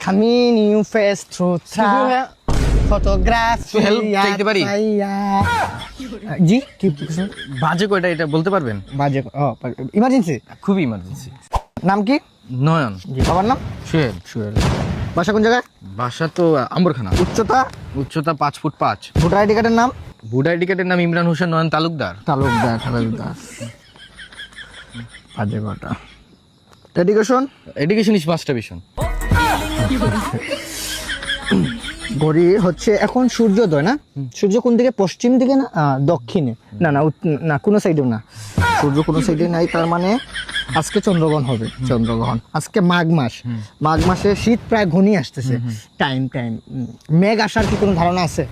cammino fast through photography help চাইতে পারি? জি কি কিছু বাজে কয়টা এটা বলতে পারবেন? বাজে ইমার্জেন্সি খুবই ইমার্জেন্সি। নাম কি? নয়ন। জি বাবার নাম? সোহেল। সোহেল। বাসা কোন জায়গায়? বাসা তো আম্বরখানা। উচ্চতা? উচ্চতা 5 ফুট 5। ভোটার আইডি কার্ডের নাম? ভোটার আইডি কার্ডের নাম ইমরান হোসেন নয়ন তালুকদার। তালুকদার বাজে কটা education? Education is master vision. ঘড়ি হচ্ছে এখন সূর্যোদয় না? সূর্য কোন দিকে? পশ্চিম দিকে না দক্ষিণে? না না না কোনো সাইডেও না, সূর্য কোনো সাইডে নাই, তার মানে আজকে চন্দ্রগ্রহণ হবে। চন্দ্রগ্রহণ আজকে মাঘ মাস, মাঘ মাসে শীত প্রায় ঘনিয়ে আসতেছে। টাইম মেঘ আসার কি কোনো ধারণা আছে?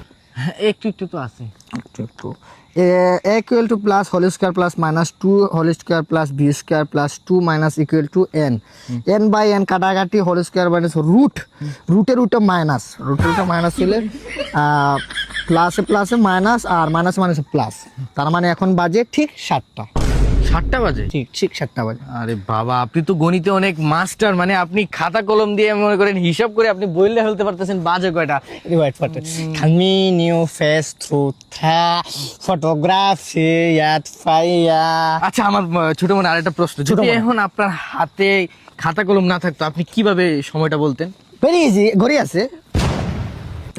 একটু একটু তো আছে। একটু a equal to plus whole square plus minus 2 whole square plus b square plus 2 minus equal to n n by n কাটাকাটি whole square minus রুটে মাইনাস হলে প্লাসে প্লাসে মাইনাস আর মাইনাসে মাইনাসে প্লাস, তার মানে এখন বাজে ঠিক 7টা। 7টা বাজে? ঠিক 7টা বাজে। আরে বাবা, আপনি তো গণিতে অনেক মাস্টার, মানে আপনি খাতা কলম দিয়ে মনে করেন হিসাব করে আপনি বললে ফেলতে পারতেছেন বাজে কয়টা। Right, cammino fast through photography at fire. আচ্ছা, আমার ছোট মনে আরেকটা প্রশ্ন, যদি এখন আপনার হাতে খাতা কলম না থাকতো আপনি কিভাবে সময়টা বলতেন? ভেরি ইজি, ঘড়ি আছে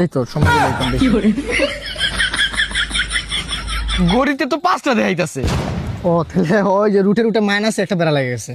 এই তো সময় গড়িতে তো 5টা দেখাইতেছে। ও তাহলে ওই যে রুটে মাইনাস একটা বেড়া লেগে গেছে।